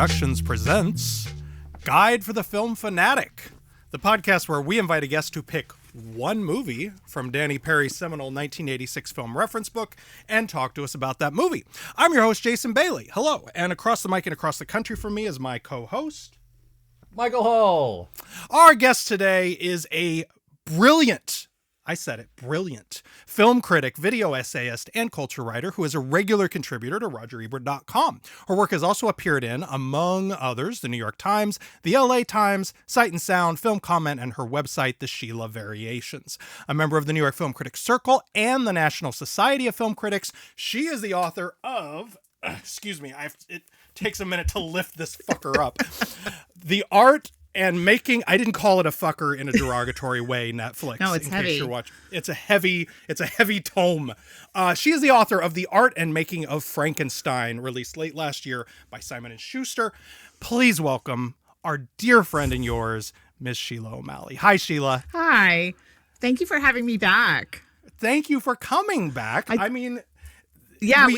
Productions presents Guide for the Film Fanatic, the podcast where we invite a guest to pick one movie from Danny Perry's seminal 1986 film reference book and talk to us about that movie. I'm your host, Jason Bailey. Hello. And across the mic and across the country from me is my co-host, Michael Hull. Our guest today is a brilliant film critic, video essayist, and culture writer who is a regular contributor to RogerEbert.com. Her work has also appeared in, among others, the New York Times, the LA Times, Sight and Sound, Film Comment, and her website, The Sheila Variations. A member of the New York Film Critics Circle and the National Society of Film Critics, she is the author of, it takes a minute to lift this fucker up, The Art and Making, I didn't call it a fucker in a derogatory way, Netflix. No, it's heavy. It's a heavy tome. She is the author of The Art and Making of Frankenstein, released late last year by Simon & Schuster. Please welcome our dear friend and yours, Miss Sheila O'Malley. Hi, Sheila. Hi. Thank you for having me back. Thank you for coming back. We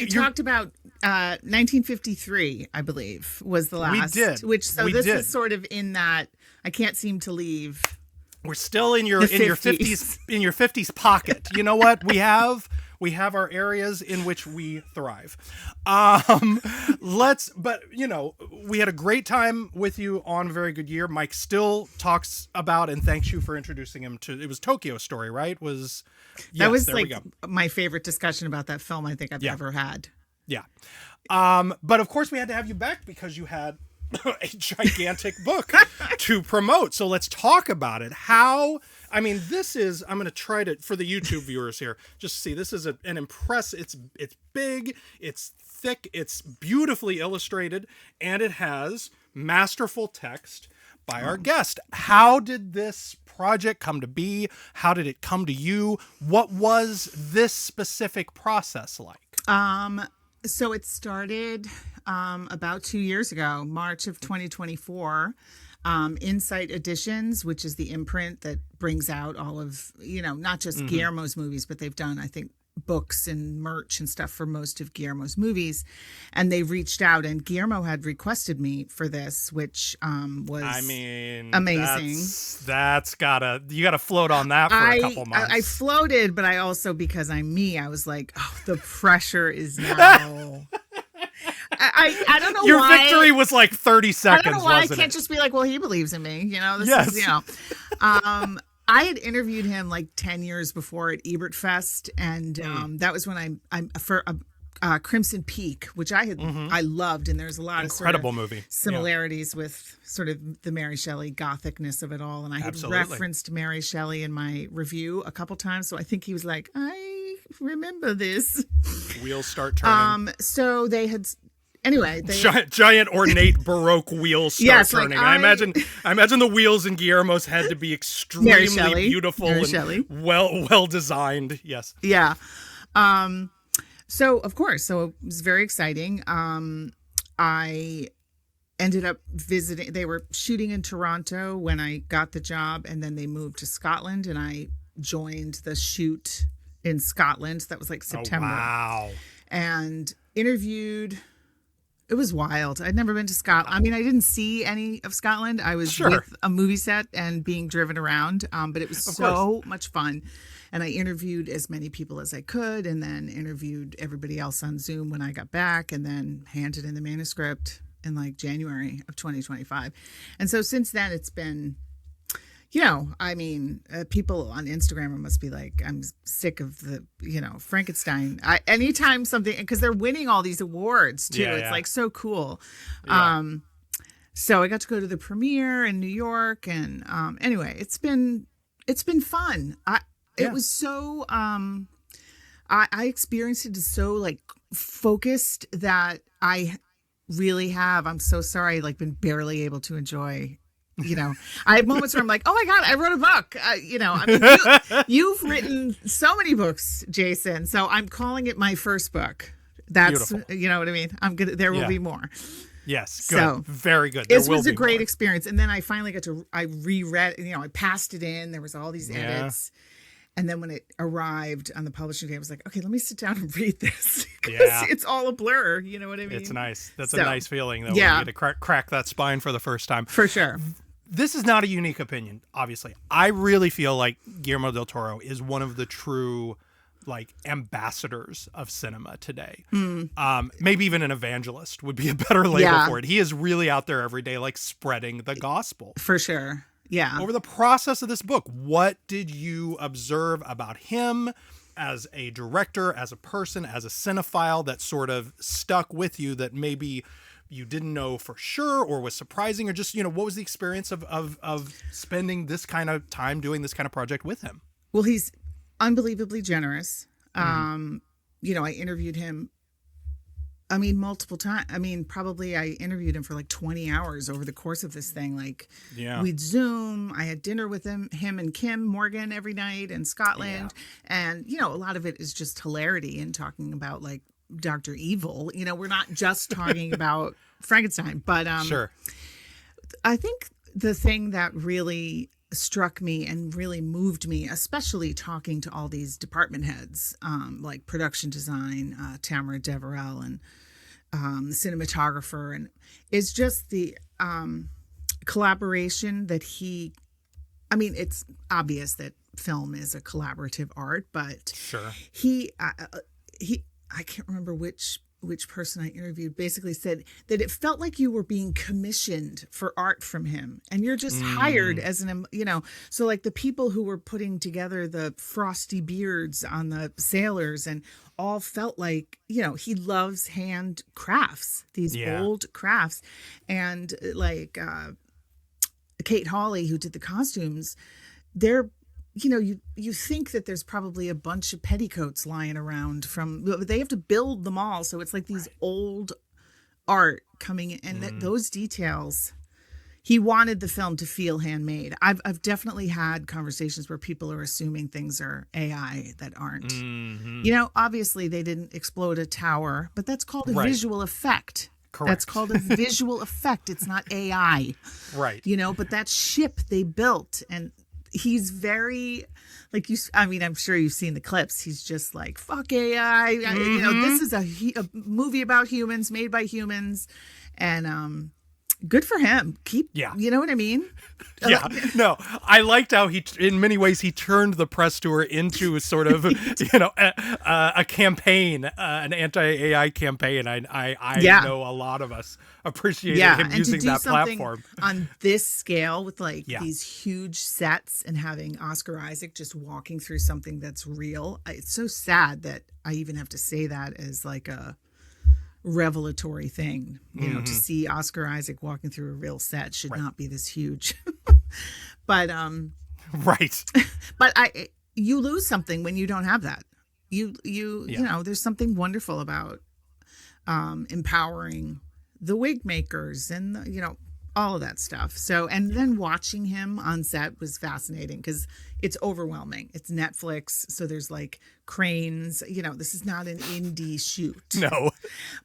talked about 1953, I believe, was the last. We did. This is sort of in that I can't seem to leave. We're still in your 50s pocket. You know what? We have our areas in which we thrive. We had a great time with you on Very Good Year. Mike still talks about and thanks you for introducing him to, it was Tokyo Story, right? That was my favorite discussion about that film I think I've ever had. Yeah. But of course we had to have you back because you had a gigantic book to promote. So let's talk about it. I'm going to try to, for the YouTube viewers here, just see, this is an impressive, it's big, it's thick, it's beautifully illustrated, and it has masterful text by our guest. How did this project come to be? How did it come to you? What was this specific process like? So it started about 2 years ago, March of 2024. Insight Editions, which is the imprint that brings out all of, not just Guillermo's movies, but they've done, I think, books and merch and stuff for most of Guillermo's movies. And they reached out, and Guillermo had requested me for this, which was amazing. You gotta float on that for a couple months. I floated, but I also, because I'm me, I was like, oh, the pressure is now. I don't know Your why. Your victory was like 30 seconds, I don't know why I can't it? just be like, well, he believes in me. Yes. I had interviewed him like 10 years before at Ebert Fest, and that was when I'm for Crimson Peak, which I loved, and there's a lot incredible of movie similarities with sort of the Mary Shelley gothicness of it all, and I had referenced Mary Shelley in my review a couple times, so I think he was like, I remember this. Wheels start turning. So they had. Anyway, giant ornate Baroque wheels start turning. I imagine the wheels in Guillermo's head to be extremely beautiful and well designed. Yes. Yeah. So of course, it was very exciting. I ended up visiting. They were shooting in Toronto when I got the job, and then they moved to Scotland, and I joined the shoot in Scotland. That was like September. Oh, wow. And interviewed. It was wild. I'd never been to Scotland. I mean, I didn't see any of Scotland. I was with a movie set and being driven around, but it was so much fun. And I interviewed as many people as I could, and then interviewed everybody else on Zoom when I got back, and then handed in the manuscript in like January of 2025. And so since then, it's been, people on Instagram must be like, I'm sick of the, Frankenstein. Anytime something, because they're winning all these awards too. It's like so cool. Yeah. So I got to go to the premiere in New York, and anyway, it's been fun. It was so, I experienced it as so like focused that I really have, I'm so sorry, like been barely able to enjoy. I have moments where I'm like, oh my God, I wrote a book. You've written so many books, Jason. So I'm calling it my first book. That's, beautiful. You know what I mean? There will be more. Yes. Good. So, very good. It was a great experience. And then I finally I reread, I passed it in. There was all these edits. And then when it arrived on the publishing day, I was like, okay, let me sit down and read this. Yeah. It's all a blur. You know what I mean? It's nice. That's a nice feeling, though, when yeah. you get to crack that spine for the first time. For sure. This is not a unique opinion, obviously. I really feel like Guillermo del Toro is one of the true, like, ambassadors of cinema today. Maybe even an evangelist would be a better label for it. He is really out there every day, like, spreading the gospel. For sure. Yeah. Over the process of this book, what did you observe about him as a director, as a person, as a cinephile that sort of stuck with you that maybe you didn't know for sure or was surprising, or just, what was the experience of spending this kind of time doing this kind of project with him? Well, he's unbelievably generous. I interviewed him, multiple times. Probably I interviewed him for like 20 hours over the course of this thing. Like, we'd Zoom. I had dinner with him and Kim Morgan every night in Scotland. Yeah. And, a lot of it is just hilarity and talking about like Dr. Evil. We're not just talking about Frankenstein, but sure. I think the thing that really struck me and really moved me, especially talking to all these department heads, like production design, Tamara Deverell, and the cinematographer, and is just the collaboration that it's obvious that film is a collaborative art, but sure. He I can't remember which person I interviewed basically said that it felt like you were being commissioned for art from him, and you're just hired as so like the people who were putting together the frosty beards on the sailors and all felt like, he loves hand crafts, these old crafts. And like Kate Hawley, who did the costumes, they're, you think that there's probably a bunch of petticoats lying around they have to build them all. So it's like these old art coming in, and those details, he wanted the film to feel handmade. I've definitely had conversations where people are assuming things are AI that aren't. Mm-hmm. Obviously they didn't explode a tower, but that's called a visual effect. Correct. That's called a visual effect. It's not AI. Right. But that ship they built, and he's very, like, I'm sure you've seen the clips. He's just like, fuck AI. This is a movie about humans, made by humans. And good for him. You know what I mean? Yeah. No, I liked how in many ways, he turned the press tour into sort of, a campaign, an anti-AI campaign. I know a lot of us appreciated him using that platform on this scale with like these huge sets and having Oscar Isaac just walking through something that's real. It's so sad that I even have to say that as like a revelatory thing, to see Oscar Isaac walking through a real set should not be this huge. But right. But you lose something when you don't have that. You there's something wonderful about empowering the wig makers and all of that stuff. So, and then watching him on set was fascinating because it's overwhelming. It's Netflix, so there's like cranes. This is not an indie shoot. No.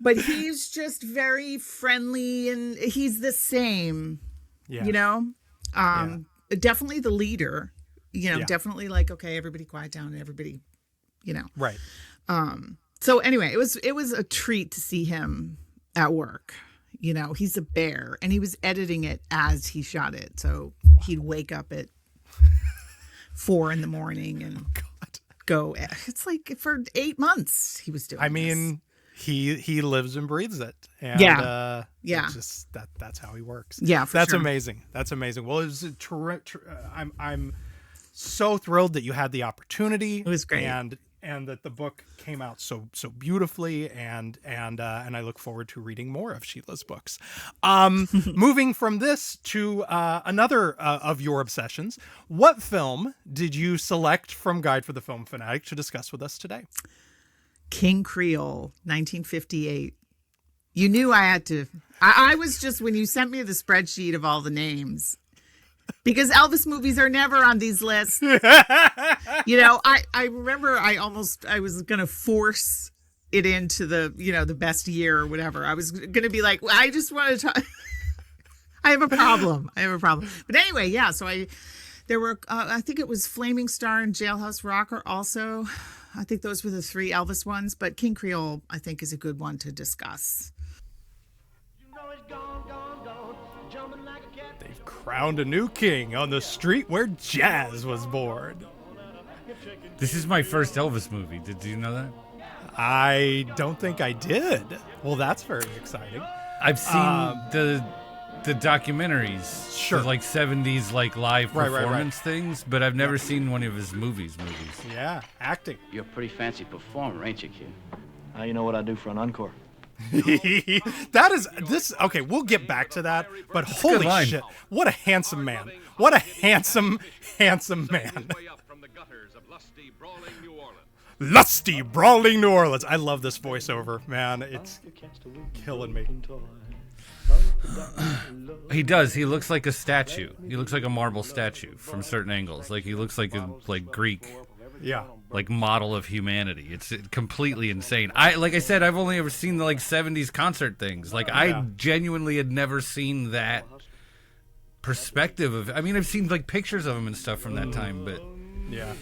But he's just very friendly, and he's the same. Yeah. Definitely the leader. Definitely like, okay, everybody quiet down, and everybody, Right. So anyway, it was a treat to see him at work. He's a bear, and he was editing it as he shot it. So he'd wake up at 4 a.m. and go. It's like for 8 months he was doing this. He lives and breathes it. And, it's just that's how he works. Yeah, that's amazing. That's amazing. Well, it was I'm so thrilled that you had the opportunity. It was great. And that the book came out so beautifully, and I look forward to reading more of Sheila's books. Moving from this to another of your obsessions, what film did you select from Guide for the Film Fanatic to discuss with us today? King Creole, 1958. You knew I had to. I was just, when you sent me the spreadsheet of all the names, because Elvis movies are never on these lists. I remember I was going to force it into the best year or whatever. I was going to be like, well, I just want to talk. I have a problem. But anyway, so I There were, I think it was Flaming Star and Jailhouse Rocker also. I think those were the 3 Elvis ones, but King Creole, I think, is a good one to discuss. They've crowned a new king on the street where jazz was born. This is my first Elvis movie. Did you know that? I don't think I did. Well, that's very exciting. I've seen the documentaries, sure, the, like 70s like live performance right. things, but I've never seen one of his movies. Yeah, acting. You're a pretty fancy performer, ain't you, kid? Now you know what I do for an encore. That is this. Okay, we'll get back to that. But That's holy shit, what a handsome man! What a handsome man! Lusty, brawling New Orleans. I love this voiceover, man. It's killing me. He does. He looks like a statue. He looks like a marble statue from certain angles. Like he looks like a Greek. Yeah. Like model of humanity. It's completely insane. Like I said, I've only ever seen the like 70s concert things. Like I genuinely had never seen that perspective of. I mean, I've seen like pictures of him and stuff from that time, but yeah.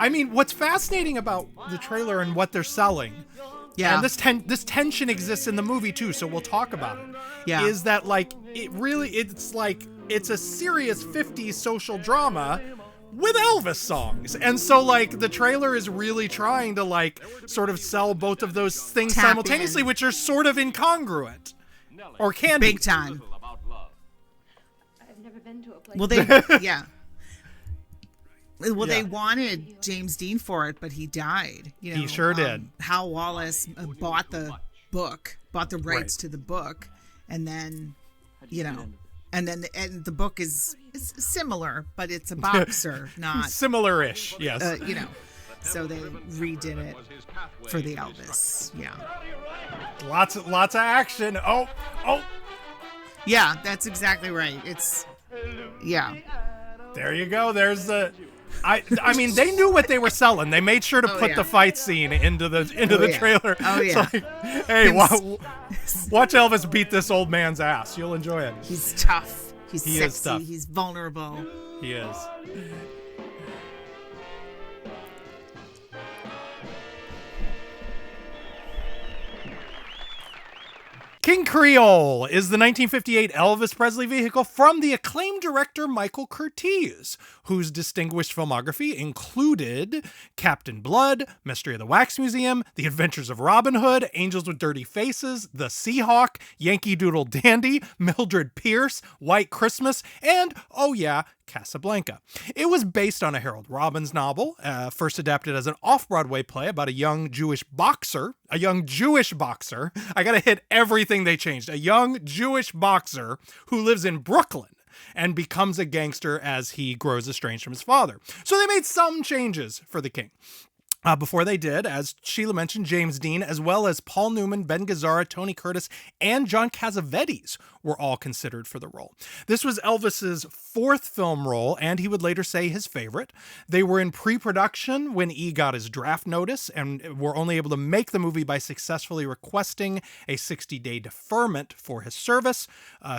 I mean, what's fascinating about the trailer and what they're selling, and this tension exists in the movie too, so we'll talk about it, is that like it's a serious 50s social drama with Elvis songs. And so like the trailer is really trying to like sort of sell both of those things simultaneously, which are sort of incongruent. Or can be. Big time. Well, they wanted James Dean for it, but he died. You know, he sure did. Hal Wallace bought the rights to the book, and then, and the book is similar, but it's a boxer, not similar-ish. Yes. So they redid it for the Elvis. Yeah. Lots of action. Oh. Yeah, that's exactly right. It's There you go. There's the. I mean, they knew what they were selling. They made sure to put the fight scene into the trailer. Oh yeah. Like, hey, watch Elvis beat this old man's ass. You'll enjoy it. He's tough. He's sexy. Is tough. He's vulnerable. He is. King Creole is the 1958 Elvis Presley vehicle from the acclaimed director Michael Curtiz, whose distinguished filmography included Captain Blood, Mystery of the Wax Museum, The Adventures of Robin Hood, Angels with Dirty Faces, The Seahawk, Yankee Doodle Dandy, Mildred Pierce, White Christmas, and, oh yeah, Casablanca. It was based on a Harold Robbins novel, first adapted as an off-Broadway play about a young Jewish boxer. I gotta hit everything they changed. A young Jewish boxer who lives in Brooklyn and becomes a gangster as he grows estranged from his father. So they made some changes for the king. Before they did, as Sheila mentioned, James Dean, as well as Paul Newman, Ben Gazzara, Tony Curtis, and John Cassavetes were all considered for the role. This was Elvis's 4th film role, and he would later say his favorite. They were in pre-production when E got his draft notice, and were only able to make the movie by successfully requesting a 60-day deferment for his service.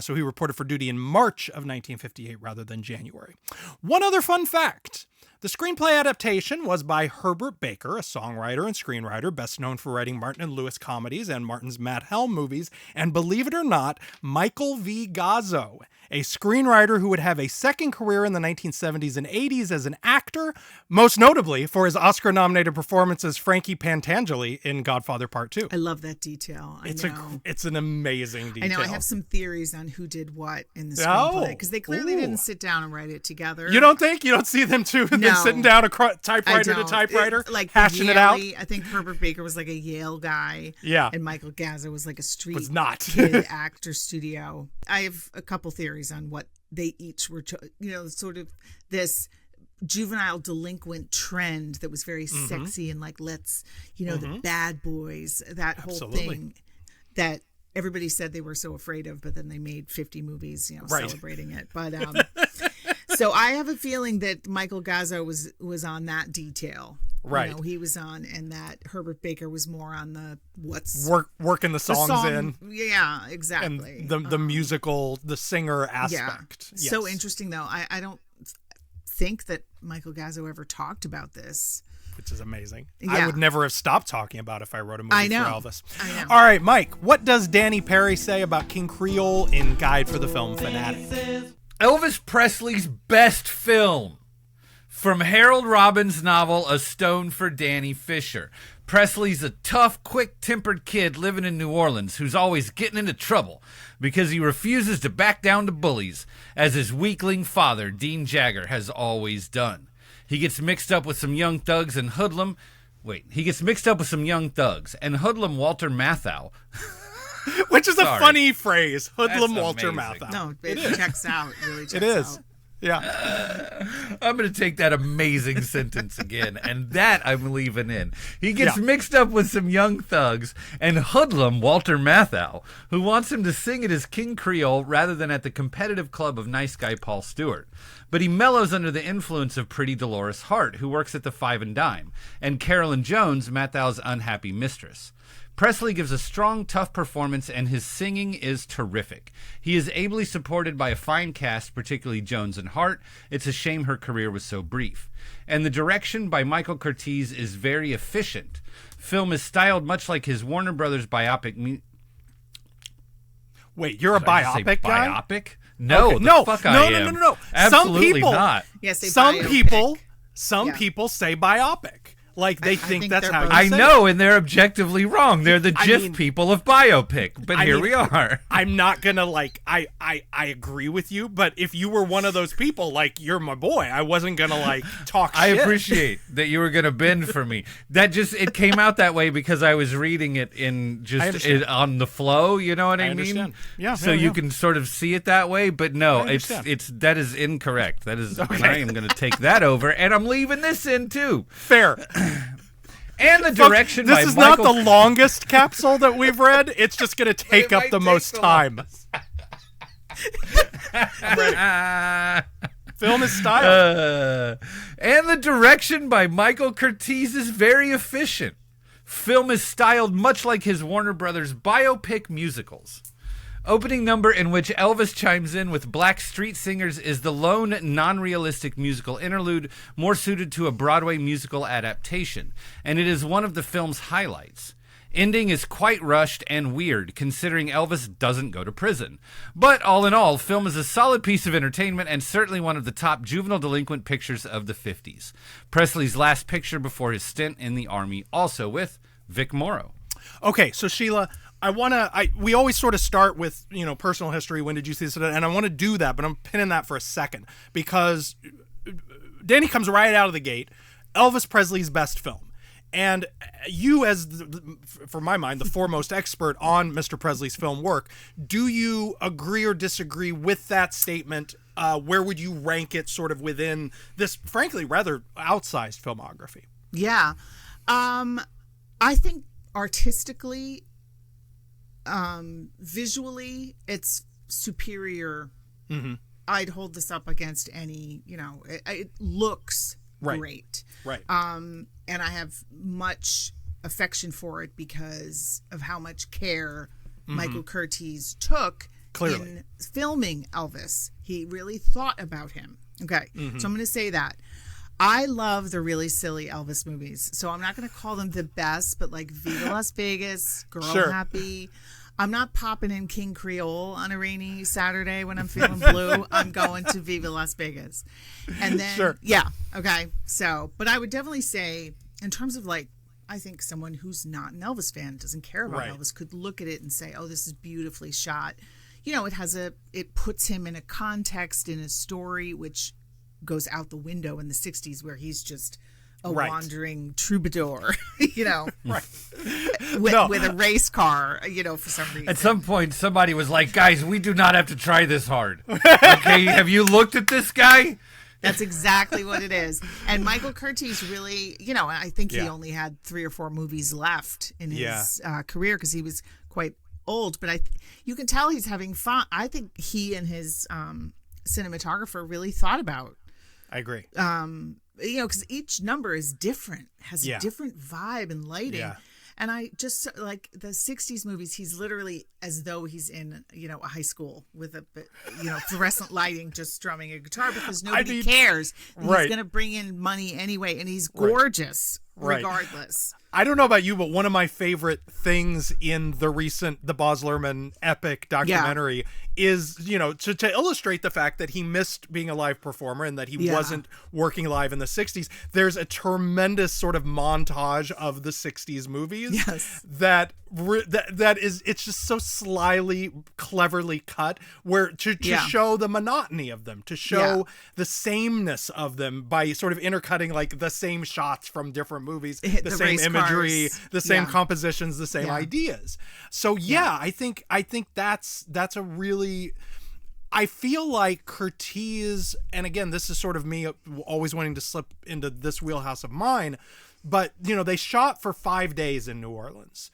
So he reported for duty in March of 1958 rather than January. One other fun fact. The screenplay adaptation was by Herbert Baker, a songwriter and screenwriter best known for writing Martin and Lewis comedies and Martin's Matt Helm movies, and believe it or not, Michael V. Gazzo, a screenwriter who would have a second career in the 1970s and 80s as an actor, most notably for his Oscar-nominated performance as Frankie Pantangeli in Godfather Part 2. I love that detail. It's an amazing detail. I know. I have some theories on who did what in the screenplay, because they clearly didn't sit down and write it together. You don't think? You don't see them two sitting down typewriter to typewriter, hashing it out? I think Herbert Baker was like a Yale guy. Yeah. And Michael Gazzo was like a street kid actor studio. I have a couple theories on what they each were, sort of this juvenile delinquent trend that was very sexy and like, let's, the bad boys, that whole thing that everybody said they were so afraid of, but then they made 50 movies, celebrating it. But, so I have a feeling that Michael Gazzo was on that detail. Right. He was on, and that Herbert Baker was more on the working the songs in. Yeah, exactly. And the musical, the singer aspect. Yeah. Yes. So interesting though. I don't think that Michael Gazzo ever talked about this. Which is amazing. Yeah. I would never have stopped talking about it if I wrote a movie for Elvis. I know. All right, Mike, what does Danny Perry say about King Creole in Guide for the Film Fanatic? Elvis Presley's best film. From Harold Robbins' novel A Stone for Danny Fisher. Presley's a tough, quick-tempered kid living in New Orleans who's always getting into trouble because he refuses to back down to bullies, as his weakling father, Dean Jagger, has always done. He gets mixed up with some young thugs and hoodlum. He gets mixed up with some young thugs and hoodlum Walter Matthau. Which is a funny phrase, hoodlum That's Walter amazing. Matthau. No, it checks out. It really checks It is. out. Yeah. I'm going to take that amazing sentence again, and that I'm leaving in. He gets mixed up with some young thugs and hoodlum Walter Matthau, who wants him to sing at his King Creole rather than at the competitive club of nice guy Paul Stewart. But he mellows under the influence of pretty Dolores Hart, who works at the Five and Dime, and Carolyn Jones, Matthau's unhappy mistress. Presley gives a strong, tough performance, and his singing is terrific. He is ably supported by a fine cast, particularly Jones and Hart. It's a shame her career was so brief. And the direction by Michael Curtiz is very efficient. Film is styled much like his Warner Brothers biopic. Wait, you're a biopic guy? Biopic? No, Okay. the fuck I am. No. Absolutely some people, not. Yes, some people say biopic. Like they I think think that's they're how you both- I say know, and they're objectively wrong. They're the I GIF mean- people of biopic, but I here mean, we are. I'm not gonna I agree with you, but if you were one of those people, like you're my boy, I wasn't gonna talk I shit. appreciate that you were going to bend for me. It came out that way because I was reading it in on the flow, you know what I mean? understand. Yeah, So yeah, you yeah. can sort of see it that way, but no, I that understand. is incorrect. That is, and I am going to take that over, and I'm leaving this in too. Fair. And the direction This by is Michael. not the longest capsule that we've read. It's just gonna take It up might the take most the time. Film is style. And the direction by Michael Curtiz is very efficient. Film is styled much like his Warner Brothers biopic musicals. Opening number in which Elvis chimes in with black street singers is the lone non-realistic musical interlude more suited to a Broadway musical adaptation, and it is one of the film's highlights. Ending is quite rushed and weird, considering Elvis doesn't go to prison. But all in all, film is a solid piece of entertainment and certainly one of the top juvenile delinquent pictures of the 50s. Presley's last picture before his stint in the Army, also with Vic Morrow. Okay, so Sheila, we always sort of start with, personal history. When did you see this? And I want to do that, but I'm pinning that for a second because Danny comes right out of the gate. Elvis Presley's best film. And you, as, for my mind, the foremost expert on Mr. Presley's film work, do you agree or disagree with that statement? Where would you rank it sort of within this, frankly, rather outsized filmography? Yeah. I think artistically, visually, it's superior. Mm-hmm. I'd hold this up against any, it looks great. Right. And I have much affection for it because of how much care Michael Curtiz took in filming Elvis. He really thought about him. Okay. So I'm going to say that. I love the really silly Elvis movies. So I'm not going to call them the best, but like Viva Las Vegas, Girl Happy. I'm not popping in King Creole on a rainy Saturday when I'm feeling blue. I'm going to Viva Las Vegas. And then, okay. So, but I would definitely say, in terms of I think someone who's not an Elvis fan, doesn't care about Elvis, could look at it and say, oh, this is beautifully shot. It puts him in a context, in a story, which goes out the window in the 60s where he's just a wandering troubadour, with a race car, for some reason. At some point, somebody was like, guys, we do not have to try this hard. Okay, have you looked at this guy? That's exactly what it is. And Michael Curtiz really, I think he only had 3 or 4 movies left in his career because he was quite old. But you can tell he's having fun. I think he and his cinematographer really thought about. I agree. Because each number is different, has a different vibe and lighting. Yeah. And I just like the 60s movies, he's literally as though he's in, a high school with a, fluorescent lighting, just strumming a guitar because nobody cares. He's going to bring in money anyway. And he's gorgeous regardless. I don't know about you, but one of my favorite things in the Baz Luhrmann epic documentary is, to illustrate the fact that he missed being a live performer and that he wasn't working live in the 60s. There's a tremendous sort of montage of the 60s movies that is, it's just so slyly, cleverly cut where to show the monotony of them, to show the sameness of them by sort of intercutting like the same shots from different movies, the same imagery, the same compositions, the same ideas. So I think that's a really, I feel like Curtiz, and again, this is sort of me always wanting to slip into this wheelhouse of mine, but they shot for 5 days in New Orleans.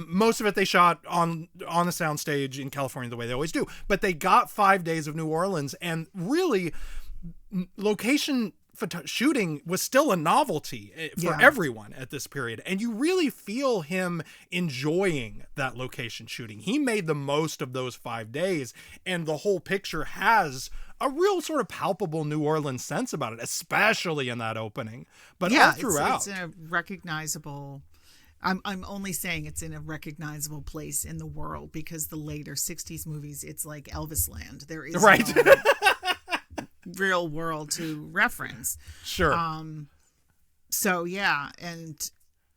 Most of it they shot on a soundstage in California the way they always do, but they got 5 days of New Orleans, and really location shooting was still a novelty for everyone at this period. And you really feel him enjoying that location shooting. He made the most of those 5 days, and the whole picture has a real sort of palpable New Orleans sense about it, especially in that opening, but all throughout. It's a recognizable, I'm only saying it's in a recognizable place in the world because the later 60s movies, it's like Elvis land. There is no real world to reference. Sure. So and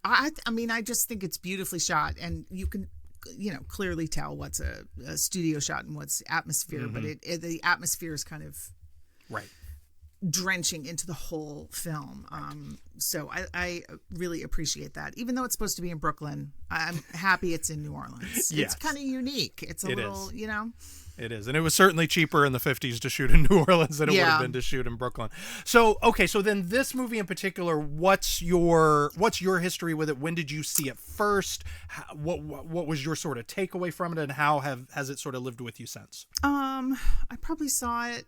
I just think it's beautifully shot, and you can clearly tell what's a studio shot and what's atmosphere, but the atmosphere is kind of drenching into the whole film. So I really appreciate that. Even though it's supposed to be in Brooklyn, I'm happy it's in New Orleans. It's kind of unique. It's a little, It is. And it was certainly cheaper in the 50s to shoot in New Orleans than it would have been to shoot in Brooklyn. So, okay, so then this movie in particular, what's your history with it? When did you see it first? What was your sort of takeaway from it, and how has it sort of lived with you since? I probably saw it,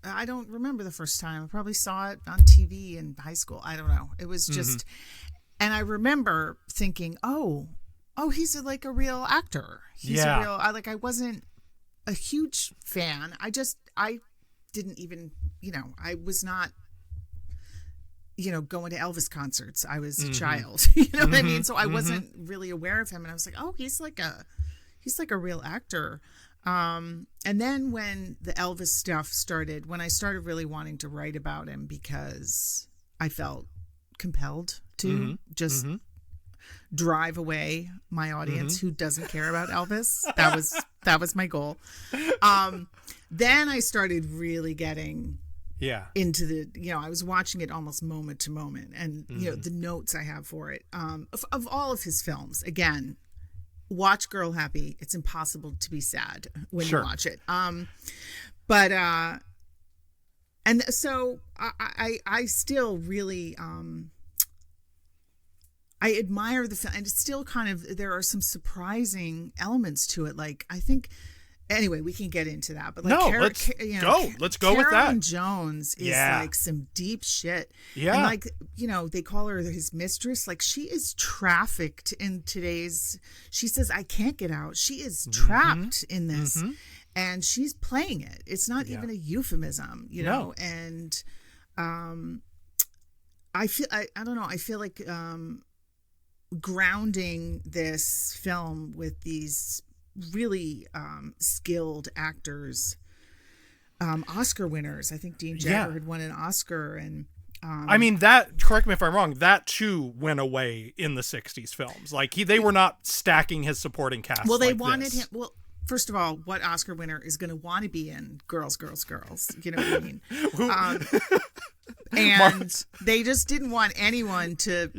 I don't remember the first time. I probably saw it on TV in high school. I don't know. It was just, and I remember thinking, oh, he's like a real actor. He's a real, I wasn't a huge fan. I didn't even, I was not, going to Elvis concerts. I was a child, you know what I mean? So I wasn't really aware of him, and I was like, oh, he's like a real actor. And then when the Elvis stuff started, when I started really wanting to write about him because I felt compelled to just drive away my audience who doesn't care about Elvis. That was my goal. Then I started really getting into the, I was watching it almost moment to moment, and the notes I have for it, of all of his films, again, watch Girl Happy. It's impossible to be sad when you watch it. But and so I still really I admire the film, and it's still kind of, there are some surprising elements to it. Like, I think, anyway, we can get into that. But like, let's go with that. Carolyn Jones is like some deep shit. Yeah. And like, they call her his mistress. Like, she is trafficked in today's, she says, I can't get out. She is trapped in this. And she's playing it. It's not even a euphemism, know? And I feel, I don't know, I feel like grounding this film with these really skilled actors, Oscar winners. I think Dean Jagger had won an Oscar, and I mean, that, correct me if I'm wrong, that too went away in the 60s films. Like, they were not stacking his supporting cast. Well, they wanted him. Well, first of all, what Oscar winner is going to want to be in Girls, Girls, Girls? You know what I mean? And they just didn't want anyone to,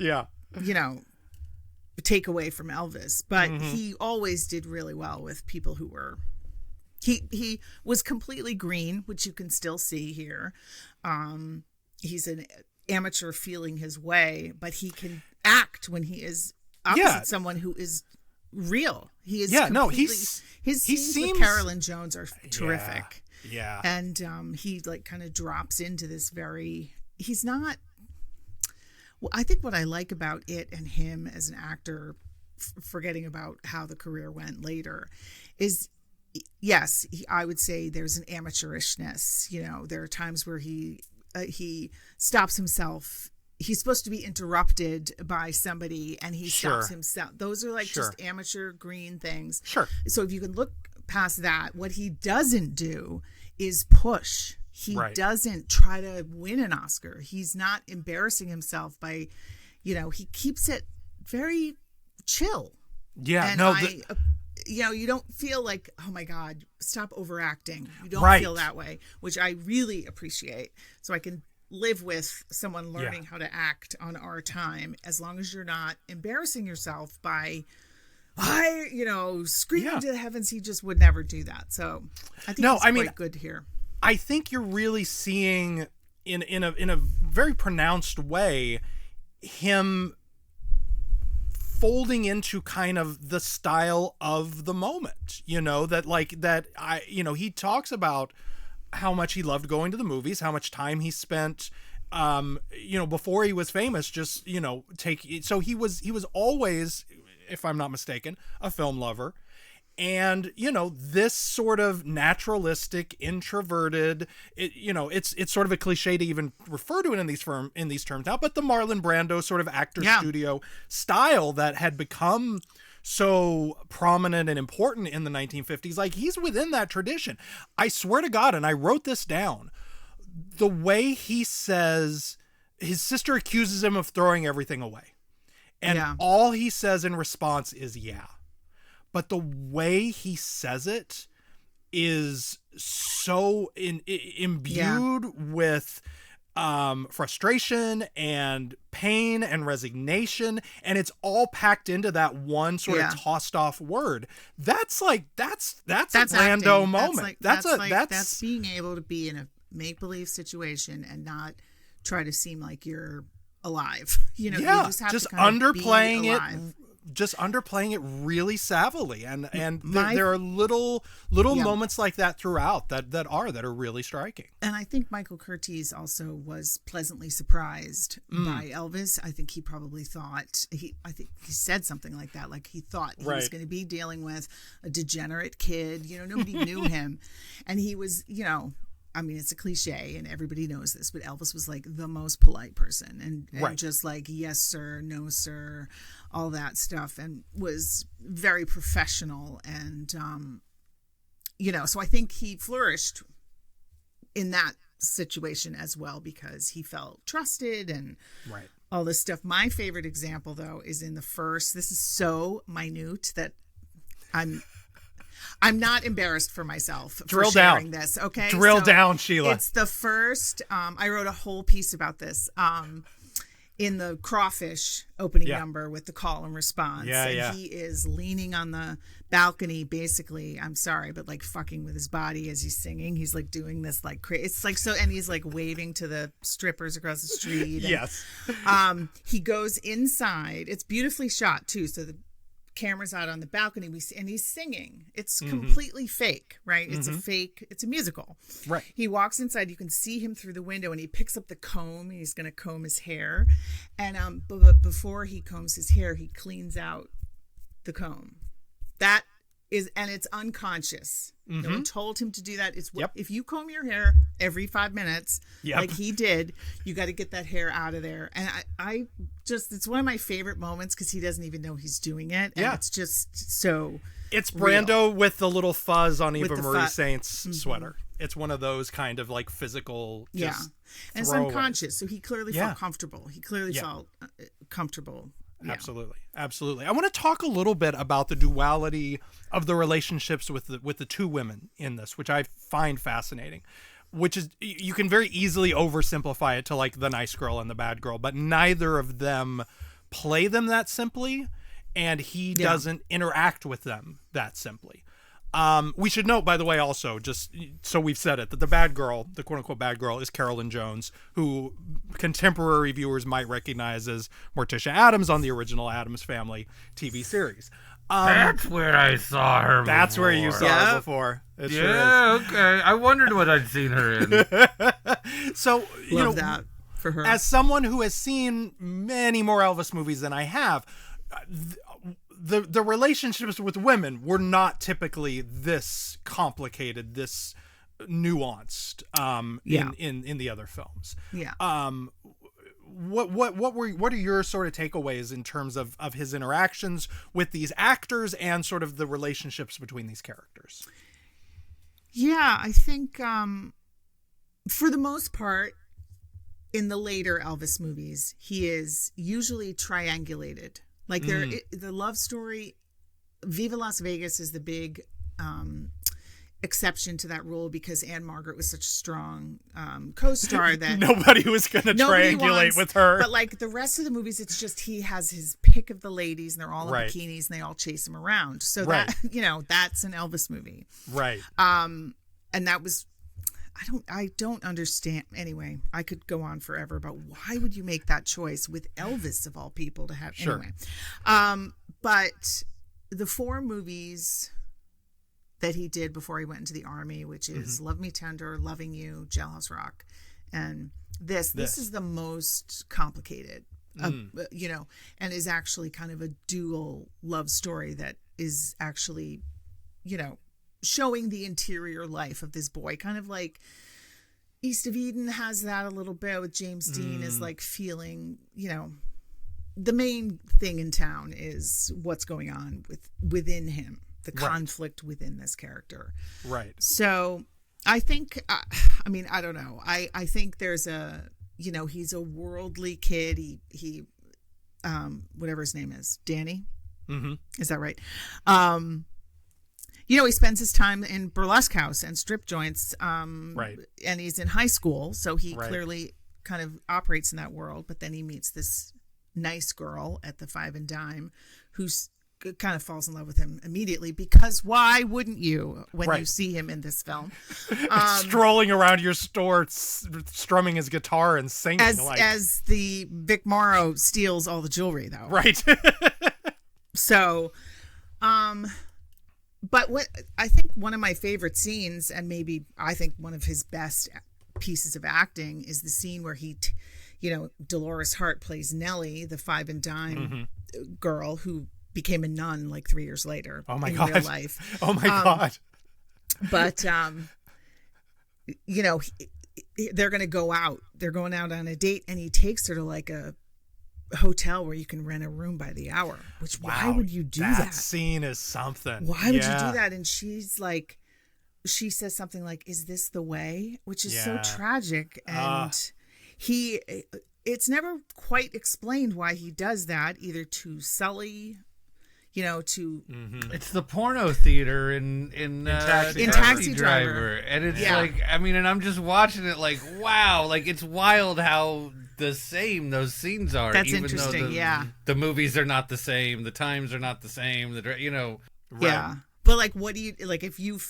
take away from Elvis. But he always did really well with people who were, he was completely green, which you can still see here. He's an amateur feeling his way, but he can act when he is opposite someone who is real. He is his scenes with Carolyn Jones are terrific. Yeah. And he like kind of drops into this he's not, well, I think what I like about it and him as an actor forgetting about how the career went later, is yes, I would say there's an amateurishness. There are times where he stops himself. He's supposed to be interrupted by somebody, and he stops himself. Those are like just amateur green things. Sure. So if you can look past that, what he doesn't do is push. He doesn't try to win an Oscar. He's not embarrassing himself by, he keeps it very chill. Yeah. And you don't feel like, oh my God, stop overacting. You don't feel that way, which I really appreciate. So I can live with someone learning how to act on our time, as long as you're not embarrassing yourself by, screaming to the heavens. He just would never do that. So I think quite good here. I think you're really seeing in a very pronounced way him folding into kind of the style of the moment, he talks about how much he loved going to the movies, how much time he spent, before he was famous, so he was always, if I'm not mistaken, a film lover. And, this sort of naturalistic, introverted, it's sort of a cliche to even refer to it in these terms now, but the Marlon Brando sort of actor studio style that had become so prominent and important in the 1950s, like he's within that tradition. I swear to God, and I wrote this down, the way he says his sister accuses him of throwing everything away. And all he says in response is, yeah. But the way he says it is so imbued with frustration and pain and resignation, and it's all packed into that one sort of tossed off word. That's a Brando moment. That's being able to be in a make believe situation and not try to seem like you're alive. You just have to kind of underplaying be it. alive. Just underplaying it really savvily, and there are little moments like that throughout that are really striking. And I think Michael Curtiz also was pleasantly surprised by Elvis. I think he probably thought I think he said something like that, like he thought he was going to be dealing with a degenerate kid. Nobody knew him, and he was it's a cliche and everybody knows this, but Elvis was like the most polite person and just like, yes, sir, no, sir, all that stuff, and was very professional. And, so I think he flourished in that situation as well because he felt trusted and all this stuff. My favorite example, though, is in the first. This is so minute that I'm not embarrassed for myself for sharing this. Okay. Drill down, Sheila. It's the first, I wrote a whole piece about this, in the Crawfish opening number with the call and response. He is leaning on the balcony, basically, I'm sorry, but like fucking with his body as he's singing. He's like doing this like it's like so, and he's like waving to the strippers across the street. And, he goes inside. It's beautifully shot too. So the camera's out on the balcony, and he's singing. It's completely fake, right? It's a fake, it's a musical. Right. He walks inside, you can see him through the window, and he picks up the comb, and he's going to comb his hair. And but before he combs his hair, he cleans out the comb. That is, and it's unconscious. No one told him to do that. It's if you comb your hair every 5 minutes, like he did, you got to get that hair out of there. And I just, it's one of my favorite moments because he doesn't even know he's doing it. And it's just so. It's Brando real. With the little fuzz on Eva Marie Saint's sweater. It's one of those kind of like physical. And it's unconscious. So he clearly felt comfortable. He clearly felt comfortable. Yeah. Absolutely. I want to talk a little bit about the duality of the relationships with the two women in this, which I find fascinating. Which is, you can very easily oversimplify it to like the nice girl and the bad girl, but neither of them play them that simply, and he doesn't interact with them that simply. We should note, by the way, also, just so we've said it, that the bad girl, the quote-unquote bad girl, is Carolyn Jones, who contemporary viewers might recognize as Morticia Addams on the original Addams Family TV series. That's where I saw her before. That's where you saw her before. It sure is. Okay. I wondered what I'd seen her in. So, Love that for her. As someone who has seen many more Elvis movies than I have, the relationships with women were not typically this complicated, this nuanced in the other films. Yeah. What are your sort of takeaways in terms of his interactions with these actors and sort of the relationships between these characters? Yeah, I think for the most part, in the later Elvis movies, he is usually triangulated. Like the love story, Viva Las Vegas is the big exception to that rule because Anne Margaret was such a strong co-star that nobody was going to triangulate with her. But like the rest of the movies, it's just he has his pick of the ladies and they're all in bikinis and they all chase him around. So that, that's an Elvis movie. Right. And that was, I don't understand. Anyway, I could go on forever about why would you make that choice with Elvis of all people to have. Sure. Anyway. But the 4 movies that he did before he went into the army, which is Love Me Tender, Loving You, Jailhouse Rock, and this is the most complicated, and is actually kind of a dual love story that is actually, showing the interior life of this boy, kind of like East of Eden has that a little bit with James Dean is like feeling, the main thing in town is what's going on within him, the conflict within this character. Right. So I think, I don't know. I think there's he's a worldly kid. He whatever his name is, Danny. Mm-hmm. Is that right? He spends his time in burlesque house and strip joints. Right. And he's in high school, so he clearly kind of operates in that world. But then he meets this nice girl at the Five and Dime who's kind of falls in love with him immediately because why wouldn't you when you see him in this film? Strolling around your store, strumming his guitar and singing. As the Vic Morrow steals all the jewelry, though. Right. So, but what I think one of my favorite scenes, and maybe I think one of his best pieces of acting, is the scene where he, Dolores Hart plays Nellie, the Five and Dime girl who became a nun like 3 years later. Oh my in God. Real life. Oh my God. But, they're going to go out. They're going out on a date, and he takes her to like a hotel where you can rent a room by the hour. Which why would you do that? That scene is something. Why would you do that? And she's like, she says something like, "Is this the way?" Which is so tragic. And it's never quite explained why he does that, either to sully, It's the porno theater in Taxi Driver. And it's like, and I'm just watching it like, wow, like it's wild how the same those scenes are. That's even interesting. Though the movies are not the same, the times are not the same. Yeah. But like, what do you like if you're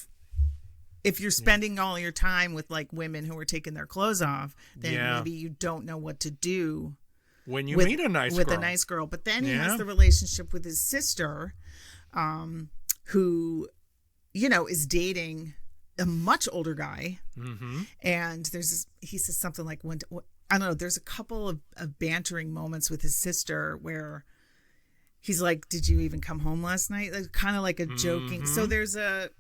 spending all your time with like women who are taking their clothes off, then maybe you don't know what to do when you meet a nice girl. But then he has the relationship with his sister, who, is dating a much older guy. Mm-hmm. And he says something like, I don't know, there's a couple of bantering moments with his sister where he's like, "Did you even come home last night?" Like, kind of like a joking. So there's that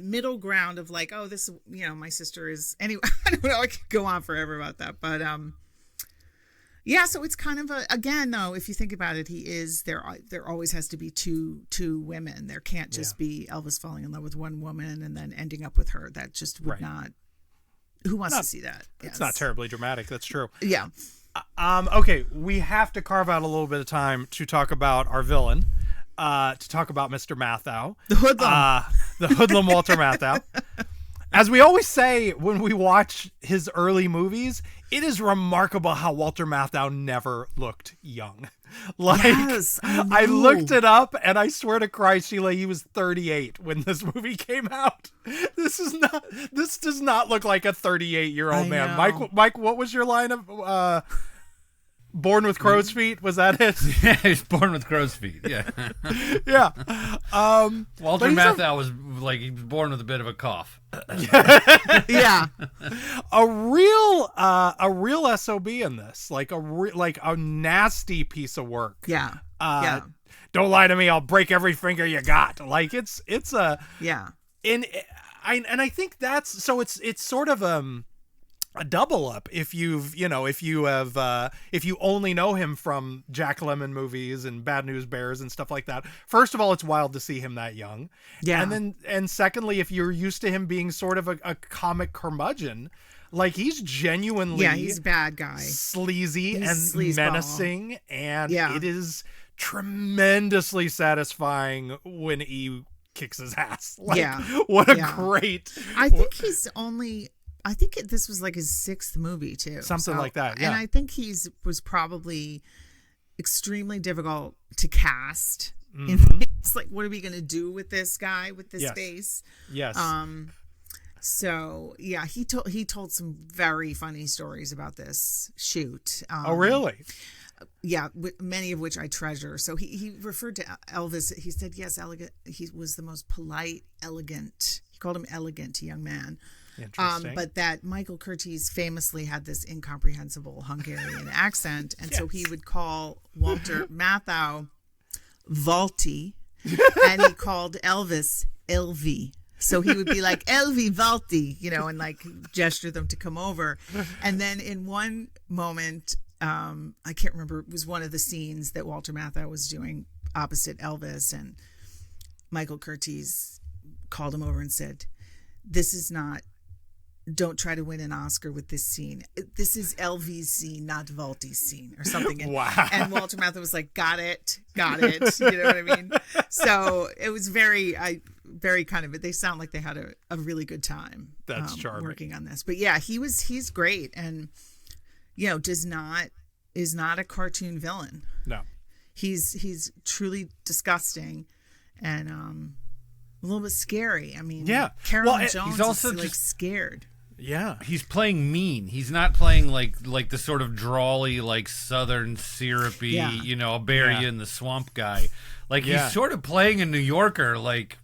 middle ground of like, oh, this, my sister is, anyway, I don't know, I could go on forever about that. But, so it's kind of again, though, if you think about it, there always has to be two women. There can't just be Elvis falling in love with one woman and then ending up with her. That just would not, who wants to see that? It's not terribly dramatic. That's true. Yeah. Okay, we have to carve out a little bit of time to talk about our villain, to talk about Mr. Matthau. The hoodlum. The hoodlum Walter Matthau. As we always say when we watch his early movies, it is remarkable how Walter Matthau never looked young. I looked it up, and I swear to Christ, Sheila, he was 38 when this movie came out. This does not look like a 38-year-old man. Mike, what was your line of Born with crow's feet, was that it? Yeah, he's born with crow's feet. Yeah. Yeah. Walter Matthau was like, he was born with a bit of a cough. Yeah. A real SOB in this, like a nasty piece of work. Yeah. Yeah. Don't lie to me, I'll break every finger you got. Like it's a Yeah. and I think that's so it's sort of a double up if you only know him from Jack Lemmon movies and Bad News Bears and stuff like that. First of all, it's wild to see him that young. Yeah. And secondly, if you're used to him being sort of a comic curmudgeon, like he's genuinely he's a bad guy, sleazy and sleazeball. menacing, and Yeah. it is tremendously satisfying when he kicks his ass. Like, Yeah. what a Yeah. great. I think this was like his 6th movie too. Something like that, yeah. And I think was probably extremely difficult to cast. It's like, what are we going to do with this guy with this face? Yes. So yeah, he told some very funny stories about this shoot. Oh, really? Yeah, many of which I treasure. So he referred to Elvis. He said, yes, elegant. He was the most polite, elegant. He called him elegant young man. Interesting. But that Michael Curtiz famously had this incomprehensible Hungarian accent. And so he would call Walter Matthau Valti, and he called Elvis Elvi. So he would be like, Elvi Valti, and like gesture them to come over. And then in one moment, I can't remember, it was one of the scenes that Walter Matthau was doing opposite Elvis, and Michael Curtiz called him over and said, don't try to win an Oscar with this scene. This is Elvi's scene, not Valti's scene, or something. And, wow. And Walter Matthau was like, got it. You know what I mean? So it was very kind of, they sound like they had a really good time. That's charming. Working on this. But yeah, he's great. And, is not a cartoon villain. No. He's truly disgusting and a little bit scary. I mean, yeah. Carolyn Jones he's also is like just scared. Yeah. He's playing mean. He's not playing like the sort of drawly, like southern syrupy, I'll bury you in the swamp guy. Like he's sort of playing a New Yorker, like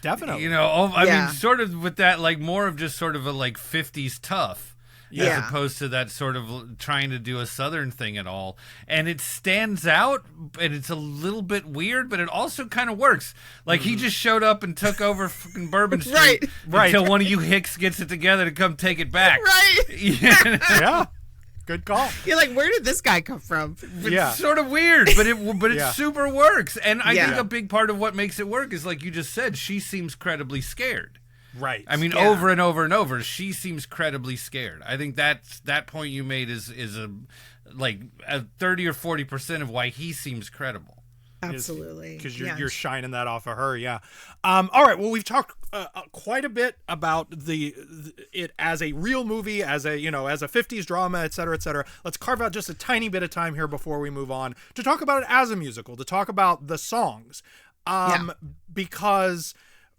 definitely. I mean, sort of with that, like more of just sort of a like 50s tough. As opposed to that sort of trying to do a Southern thing at all. And it stands out, and it's a little bit weird, but it also kind of works. Like, he just showed up and took over fucking Bourbon Street until one of you hicks gets it together to come take it back. Right. Yeah. Good call. You're like, where did this guy come from? It's sort of weird, but it super works. And I think a big part of what makes it work is, like you just said, she seems credibly scared. Right. I mean, over and over and over, she seems credibly scared. I think that point you made is a 30 or 40% of why he seems credible. Absolutely. Because you're shining that off of her, yeah. All right, well, we've talked quite a bit about it as a real movie, as a 50s drama, et cetera, et cetera. Let's carve out just a tiny bit of time here before we move on to talk about it as a musical, to talk about the songs. Because...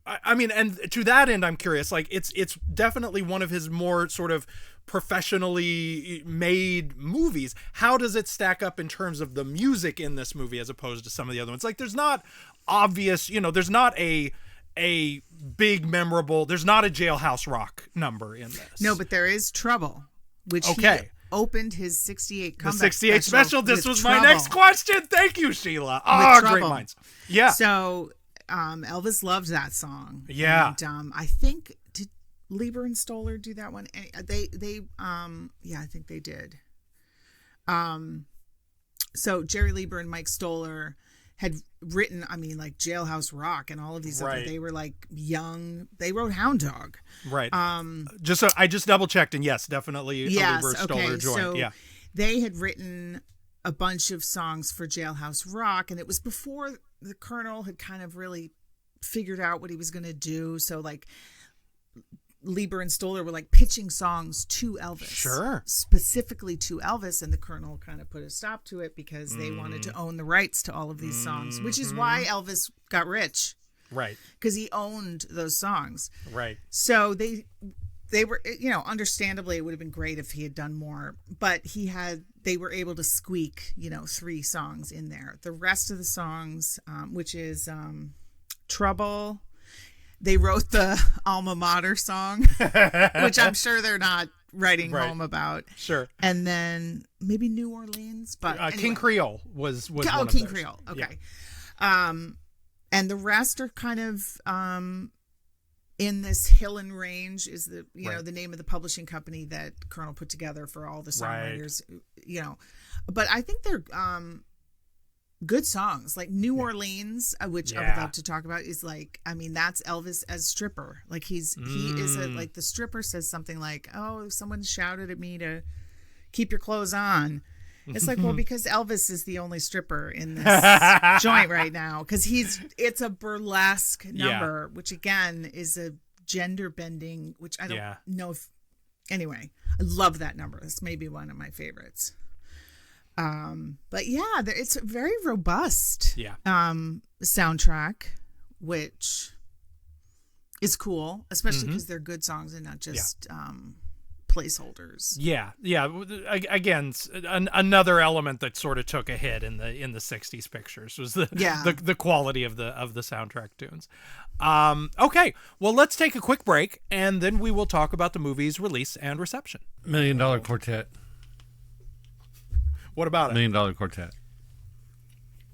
I mean, and to that end, I'm curious, like, it's definitely one of his more sort of professionally made movies. How does it stack up in terms of the music in this movie as opposed to some of the other ones? Like, there's not obvious, there's not a big memorable, there's not a Jailhouse Rock number in this. No, but there is Trouble, which he opened his 68 comeback. The 68 special. This was Trouble. my next question. Thank you, Sheila. Oh, great minds. Yeah. So... Elvis loved that song. Yeah. And I think, did Lieber and Stoller do that one? I think they did. So Jerry Lieber and Mike Stoller had written, like Jailhouse Rock and all of these other, they were like young, they wrote Hound Dog. Right. I just double checked, and yes, definitely Lieber Stoller joined. So they had written a bunch of songs for Jailhouse Rock, and it was before the Colonel had kind of really figured out what he was going to do. So like Lieber and Stoller were like pitching songs to Elvis. Sure. Specifically to Elvis, and the Colonel kind of put a stop to it because they wanted to own the rights to all of these songs, which is why Elvis got rich. Right. Because he owned those songs. Right. So they were, understandably, it would have been great if he had done more, but he had they were able to squeak, 3 songs in there. The rest of the songs, which is Trouble, they wrote the alma mater song, which I'm sure they're not writing home about. Sure. And then maybe New Orleans, but anyway. King Creole was one of King those. Creole. Okay. Yeah. And the rest are kind of in this hill and range is the the name of the publishing company that Colonel put together for all the songwriters, but I think they're good songs. Like New Orleans, which I would love to talk about, is like, that's Elvis as stripper. Like he is like the stripper says something like, "Oh, someone shouted at me to keep your clothes on." It's like, well, because Elvis is the only stripper in this joint right now, because it's a burlesque number, which again is a gender bending, which I don't know if, anyway, I love that number. It's maybe one of my favorites. But yeah, it's a very robust soundtrack, which is cool, especially because they're good songs and not just placeholders. Yeah. Again, another element that sort of took a hit in the 60s pictures was the quality of the soundtrack tunes. Okay, well, let's take a quick break, and then we will talk about the movie's release and reception. $1 Million Quartet. What about it? $1 Million Quartet.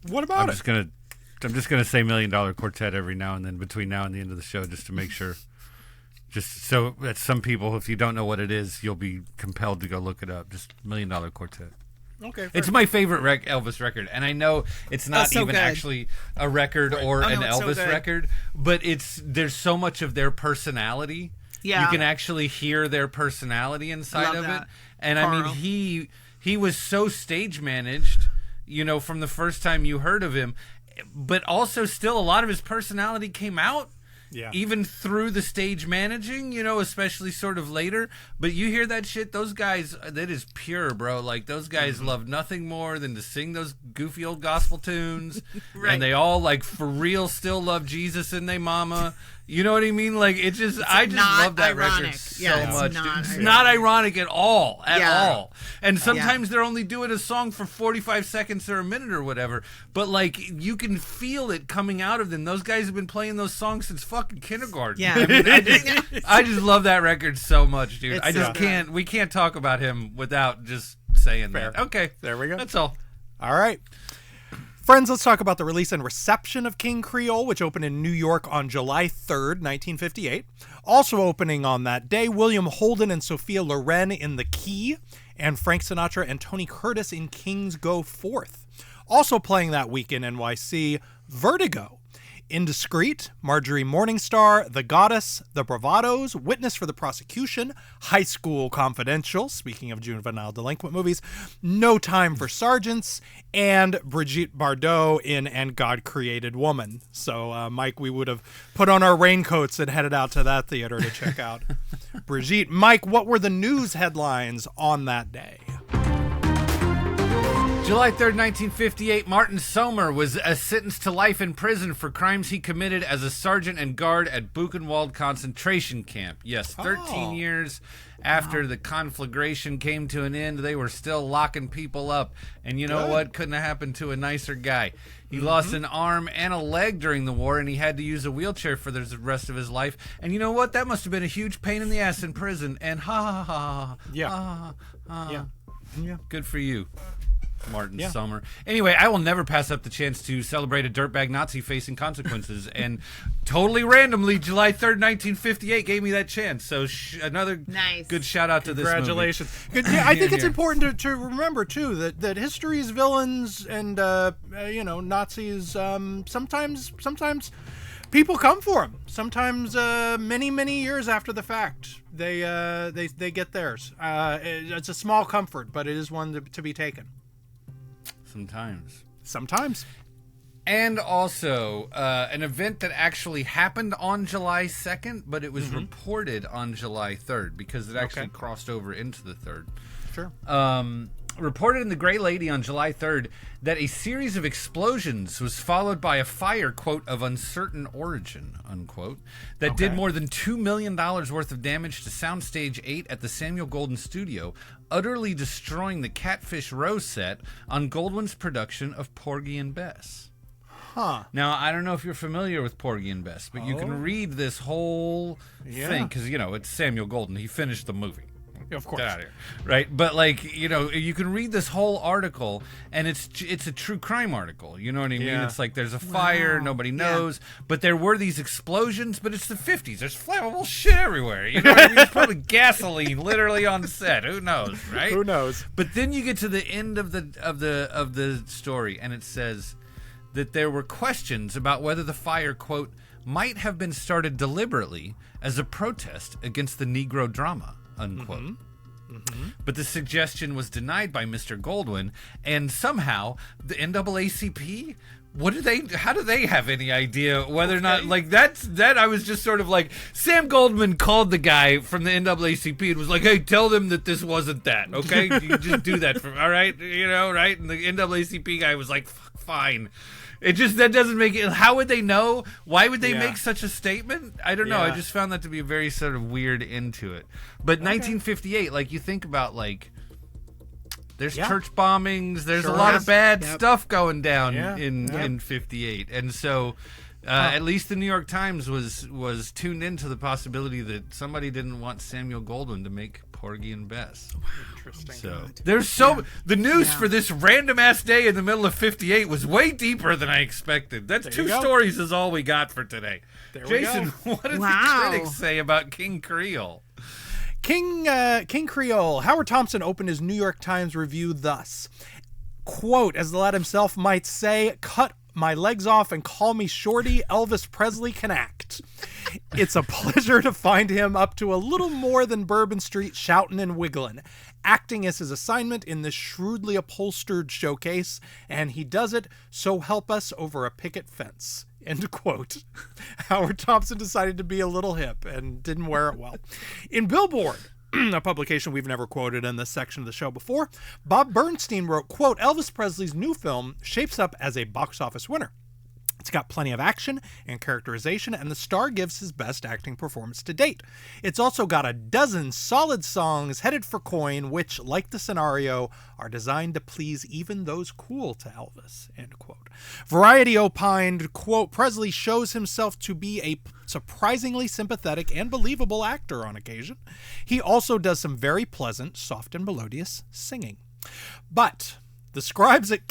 What about it? I'm just gonna say $1 Million Quartet every now and then between now and the end of the show, just to make sure. Just so that some people, if you don't know what it is, you'll be compelled to go look it up. Just $1 Million Quartet. Okay. It's my favorite Elvis record, and I know it's not even actually a record or an Elvis record, but there's so much of their personality. Yeah. You can actually hear their personality inside of it. And Carl. I mean, he was so stage managed, from the first time you heard of him, but also still a lot of his personality came out. Yeah. Even through the stage managing, especially sort of later. But you hear that shit, those guys, that is pure, bro. Like, those guys love nothing more than to sing those goofy old gospel tunes. Right. And they all, like, for real still love Jesus and they mama. You know what I mean? Like, I just love that record so much. It's not ironic at all. At all. And sometimes they're only doing a song for 45 seconds or a minute or whatever. But, like, you can feel it coming out of them. Those guys have been playing those songs since fucking kindergarten. Yeah. I mean, I just love that record so much, dude. It's I just so can't. We can't talk about him without just saying that. Okay. There we go. That's all. All right. Friends, let's talk about the release and reception of King Creole, which opened in New York on July 3rd, 1958. Also opening on that day, William Holden and Sophia Loren in The Key, and Frank Sinatra and Tony Curtis in Kings Go Forth. Also playing that week in NYC, Vertigo, Indiscreet, Marjorie Morningstar, The Goddess, The Bravados, Witness for the Prosecution, High School Confidential, speaking of juvenile delinquent movies, No Time for Sergeants, and Brigitte Bardot in And God Created Woman. So, Mike, we would have put on our raincoats and headed out to that theater to check out Brigitte. Mike, what were the news headlines on that day? July 3rd, 1958, Martin Sommer was sentenced to life in prison for crimes he committed as a sergeant and guard at Buchenwald concentration camp. Yes, 13 years after the conflagration came to an end, they were still locking people up. And you know what? Couldn't have happened to a nicer guy. He lost an arm and a leg during the war, and he had to use a wheelchair for the rest of his life. And you know what? That must have been a huge pain in the ass in prison. And good for you, Martin Sommer. Anyway, I will never pass up the chance to celebrate a dirtbag Nazi facing consequences, and totally randomly, July 3rd, 1958 gave me that chance. So another good shout out to this movie. Congratulations. Good. Yeah, I think it's important to remember too that history's villains and Nazis sometimes people come for them. Sometimes many years after the fact they get theirs. It's a small comfort, but it is one to be taken. Sometimes. And also, an event that actually happened on July 2nd, but it was reported on July 3rd because it actually crossed over into the 3rd. Sure. reported in The Gray Lady on July 3rd that a series of explosions was followed by a fire, quote, of uncertain origin, unquote, that did more than $2 million worth of damage to Soundstage 8 at the Samuel Goldwyn Studio, utterly destroying the Catfish Row set on Goldwyn's production of Porgy and Bess. Huh. Now, I don't know if you're familiar with Porgy and Bess, but you can read this whole thing, because, it's Samuel Goldwyn. He finished the movie. Of course. Get out of here. Right? But, you can read this whole article, and it's a true crime article. You know what I mean? Yeah. It's like there's a fire, nobody knows, but there were these explosions, but it's the 50s. There's flammable shit everywhere. You know what I mean? There's probably gasoline literally on set. Who knows, right? Who knows? But then you get to the end of the story, and it says that there were questions about whether the fire, quote, might have been started deliberately as a protest against the Negro drama, unquote. But the suggestion was denied by Mr. Goldwyn, and somehow the NAACP, how do they have any idea whether or not, that I was just sort of like, Sam Goldwyn called the guy from the NAACP and was like, hey, tell them that this wasn't that, okay? You just do that, all right? Right? And the NAACP guy was like, fine. That doesn't make it. How would they know? Why would they make such a statement? I don't know. I just found that to be a very sort of weird end to it. But 1958, you think about, there's church bombings. There's a lot of bad stuff going down in 58. And so at least the New York Times was tuned into the possibility that somebody didn't want Samuel Goldwyn to make Porgy and Bess. Interesting. So there's the news for this random ass day in the middle of 58 was way deeper than I expected. That's two stories is all we got for today. Jason, what did the critics say about King Creole? King Creole. Howard Thompson opened his New York Times review thus, quote, as the lad himself might say, cut my legs off and call me Shorty, Elvis Presley can act. It's a pleasure to find him up to a little more than Bourbon Street shouting and wiggling. Acting is his assignment in this shrewdly upholstered showcase, and he does it, so help us, over a picket fence. End quote. Howard Thompson decided to be a little hip and didn't wear it well. In Billboard, a publication we've never quoted in this section of the show before, Bob Bernstein wrote, quote, Elvis Presley's new film shapes up as a box office winner. It's got plenty of action and characterization, and the star gives his best acting performance to date. It's also got a dozen solid songs headed for coin, which, like the scenario, are designed to please even those cool to Elvis, end quote. Variety opined, quote, Presley shows himself to be a surprisingly sympathetic and believable actor on occasion. He also does some very pleasant, soft and melodious singing. But the scribes at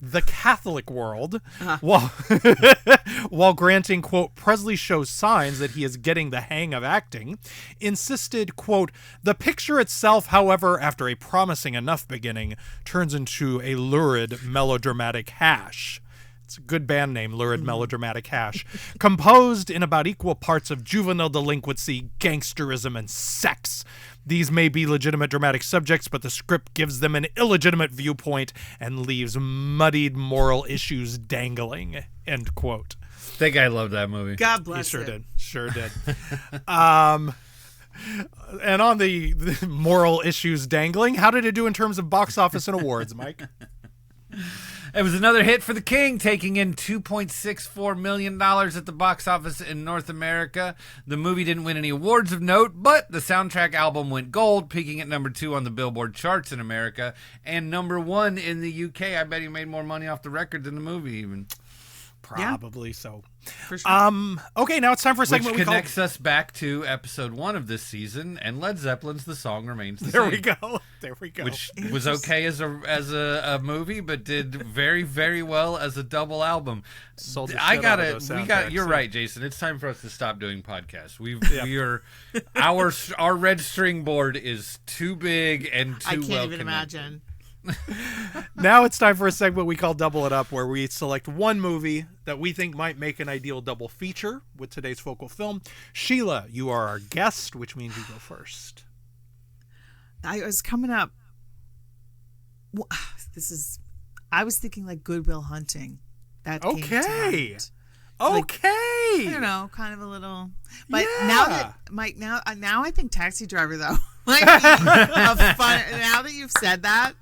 the Catholic World, while granting, quote, Presley shows signs that he is getting the hang of acting, insisted, quote, the picture itself, however, after a promising enough beginning, turns into a lurid melodramatic hash. It's a good band name, Lurid Melodramatic Hash. Composed in about equal parts of juvenile delinquency, gangsterism, and sex. These may be legitimate dramatic subjects, but the script gives them an illegitimate viewpoint and leaves muddied moral issues dangling. End quote. That guy loved that movie. God bless He sure it. did. Sure did. And on the moral issues dangling, how did it do in terms of box office and awards, Mike? It was another hit for the King, taking in $2.64 million at the box office in North America. The movie didn't win any awards of note, but the soundtrack album went gold, peaking at number 2 on the Billboard charts in America, and number 1 in the UK. I bet he made more money off the record than the movie even. Probably so. For sure. Okay, now it's time for a segment Which we connects us back to episode 1 of this season, and Led Zeppelin's The Song Remains the There Same. we go. There we go. Which was okay as a movie, but did very, very well as a double album. Sold the shit out of those soundtracks, You're yeah. right, Jason. It's time for us to stop doing podcasts. Our red string board is too big and too I can't well even connected. imagine. Now it's time for a segment we call Double It Up, where we select one movie that we think might make an ideal double feature with today's focal film. Sheila, you are our guest, which means you go first. I was coming up. I was thinking like Good Will Hunting. That came to Okay. mind. Okay. I don't know, kind of a little. But Yeah. now that Mike, now I think Taxi Driver though. might be a fun. Now that you've said that,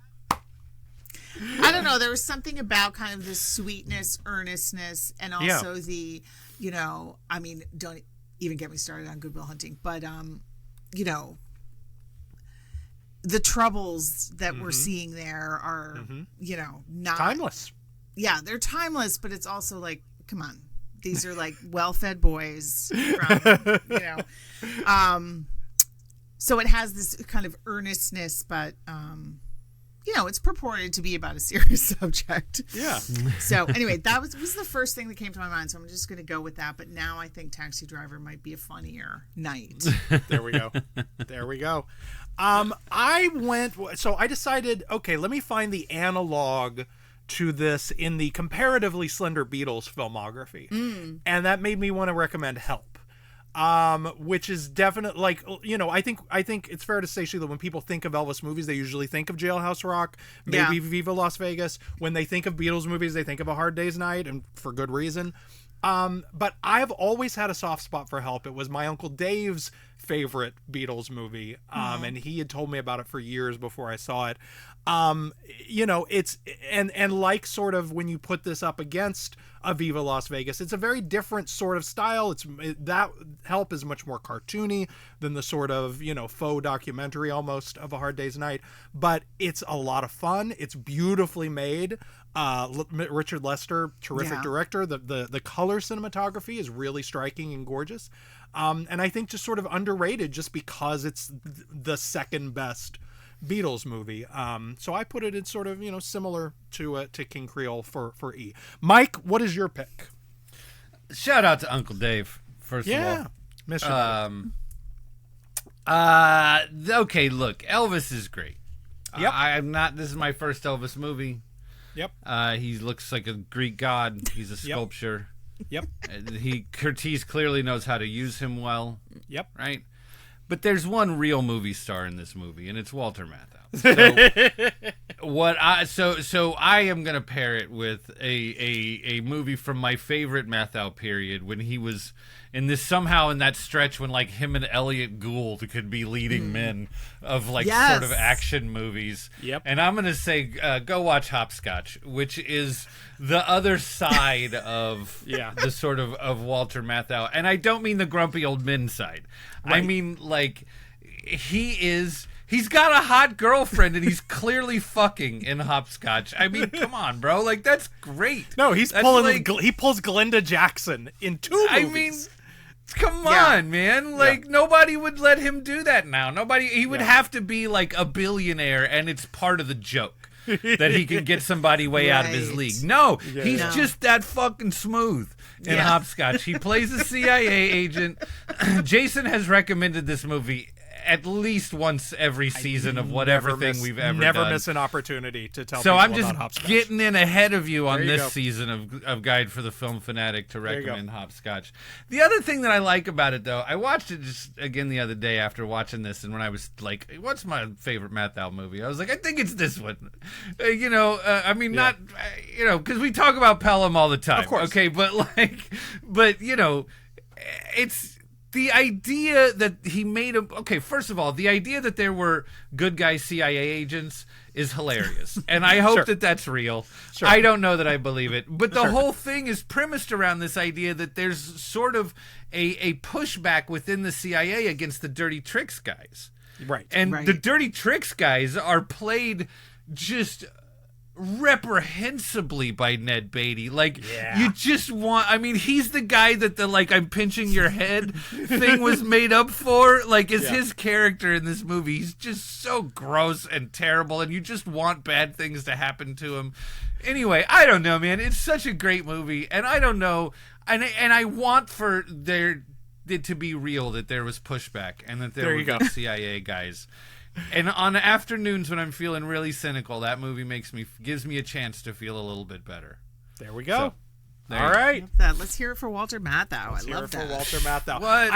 I don't know. There was something about kind of the sweetness, earnestness, and also the, I mean, don't even get me started on Good Will Hunting, but the troubles that we're seeing there are, not timeless. Yeah, they're timeless, but it's also like, come on, these are like well-fed boys from, so it has this kind of earnestness, but, it's purported to be about a serious subject. Yeah. So anyway, that was the first thing that came to my mind. So I'm just going to go with that. But now I think Taxi Driver might be a funnier night. There we go. I decided, okay, let me find the analog to this in the comparatively slender Beatles filmography. And that made me want to recommend Help. Which is definitely like, I think it's fair to say, Sheila, when people think of Elvis movies, they usually think of Jailhouse Rock, maybe Viva Las Vegas. When they think of Beatles movies, they think of A Hard Day's Night, and for good reason. But I've always had a soft spot for Help. It was my Uncle Dave's favorite Beatles movie. And he had told me about it for years before I saw it. It's, and like sort of when you put this up against a Viva Las Vegas, it's a very different sort of style. That Help is much more cartoony than the sort of, faux documentary almost of A Hard Day's Night, but it's a lot of fun. It's beautifully made. Richard Lester, terrific director. The color cinematography is really striking and gorgeous. And I think just sort of underrated just because it's the second best Beatles movie. So I put it in sort of, similar to King Creole for E. Mike, what is your pick? Shout out to Uncle Dave, first of all. Yeah. Okay, look, Elvis is great. Yep. This is my first Elvis movie. Yep. He looks like a Greek god. He's a sculpture. Yep. Curtiz clearly knows how to use him well. Yep. Right? But there's one real movie star in this movie, and it's Walter Matthau. So I am gonna pair it with a movie from my favorite Matthau period, when he was in that stretch when like him and Elliot Gould could be leading men of like sort of action movies. Yep. And I'm gonna say go watch Hopscotch, which is the other side of the sort of Walter Matthau, and I don't mean the grumpy old men side. Right. I mean like he's got a hot girlfriend and he's clearly fucking in Hopscotch. I mean, come on, bro. Like, that's great. No, he pulls Glenda Jackson in 2 movies. I mean, come on, man. Like, nobody would let him do that now. He would have to be like a billionaire, and it's part of the joke that he can get somebody way out of his league. No, he's just that fucking smooth in Hopscotch. He plays a CIA agent. Jason has recommended this movie at least once every season of whatever thing we've ever done. Never miss an opportunity to tell so people I'm just about Hopscotch. Getting in ahead of you on this season of Guide for the Film Fanatic to recommend Hopscotch. The other thing that I like about it, though, I watched it just again the other day after watching this, and when I was like, what's my favorite Matthau movie? I was like, I think it's this one. I mean, not, because we talk about Pelham all the time. Of course. Okay, but it's... The idea that he made him... Okay, first of all, the idea that there were good guy CIA agents is hilarious. And I hope that that's real. Sure. I don't know that I believe it. But the whole thing is premised around this idea that there's sort of a pushback within the CIA against the dirty tricks guys. Right. And the dirty tricks guys are played just... reprehensibly by Ned Beatty. Like, you just want... I mean, he's the guy that the, like, I'm pinching your head thing was made up for. Like, is his character in this movie. He's just so gross and terrible, and you just want bad things to happen to him. Anyway, I don't know, man. It's such a great movie, and I don't know... And I want for it to be real, that there was pushback, and that there were good CIA guys. And on afternoons when I'm feeling really cynical, that movie gives me a chance to feel a little bit better. There we go. So, all right. Let's hear it for Walter Matthau. Let's hear it for Walter Matthau. What?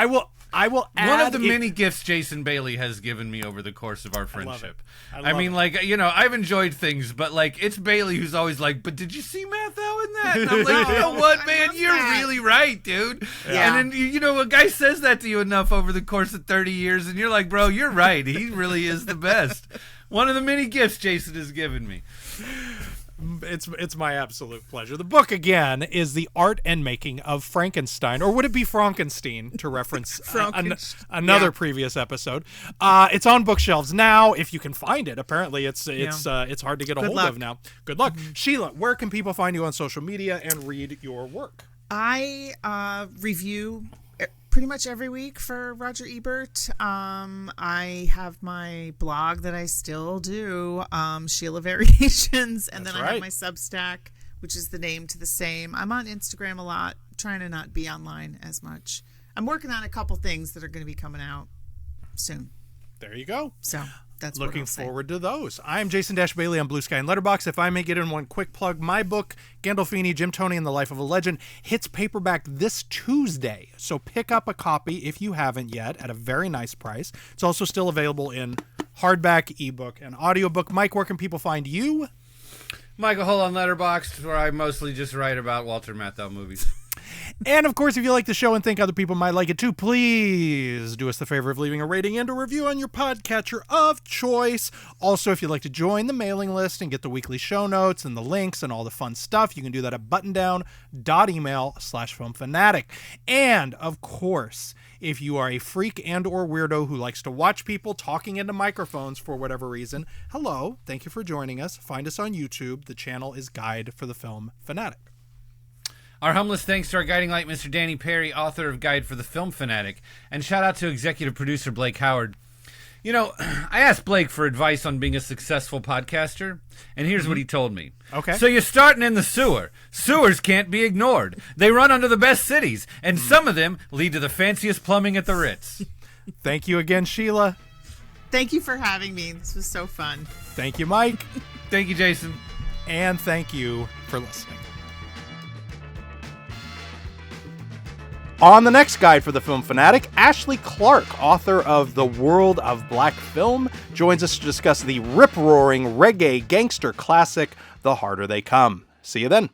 I will add one of the many gifts Jason Bailey has given me over the course of our friendship. I mean, like, I've enjoyed things, but like, it's Bailey who's always like, but did you see Matthau in that? And I'm like, you know what, man? You're really right, dude. Yeah. And then, you know, a guy says that to you enough over the course of 30 years, and you're like, bro, you're right. He really is the best. One of the many gifts Jason has given me. It's my absolute pleasure. The book, again, is The Art and Making of Frankenstein, or would it be Frankenstein, to reference another previous episode. It's on bookshelves now, if you can find it. Apparently, it's hard to get a hold of now. Good luck. Sheila, where can people find you on social media and read your work? I review pretty much every week for Roger Ebert. I have my blog that I still do, Sheila Variations, and then I have my Substack, which is the name to the same. I'm on Instagram a lot, trying to not be online as much. I'm working on a couple things that are going to be coming out soon. There you go. So that's looking forward to those. I'm Jason Bailey on Blue Sky and Letterboxd. If I may get in one quick plug, my book, Gandolfini, Jim Toney and the Life of a Legend, hits paperback this Tuesday. So pick up a copy if you haven't yet at a very nice price. It's also still available in hardback, ebook, and audiobook. Mike, where can people find you? Michael Hull on Letterboxd, where I mostly just write about Walter Matthau movies. And, of course, if you like the show and think other people might like it too, please do us the favor of leaving a rating and a review on your podcatcher of choice. Also, if you'd like to join the mailing list and get the weekly show notes and the links and all the fun stuff, you can do that at buttondown.email/filmfanatic. And, of course, if you are a freak and or weirdo who likes to watch people talking into microphones for whatever reason, hello, thank you for joining us. Find us on YouTube. The channel is Guide for the Film Fanatic. Our humblest thanks to our guiding light, Mr. Danny Perry, author of Guide for the Film Fanatic, and shout out to executive producer Blake Howard. You know, I asked Blake for advice on being a successful podcaster, and here's what he told me. Okay. So you're starting in the sewer. Sewers can't be ignored. They run under the best cities, and some of them lead to the fanciest plumbing at the Ritz. Thank you again, Sheila. Thank you for having me. This was so fun. Thank you, Mike. Thank you, Jason. And thank you for listening. On the next Guide for the Film Fanatic, Ashley Clark, author of The World of Black Film, joins us to discuss the rip-roaring reggae gangster classic, The Harder They Come. See you then.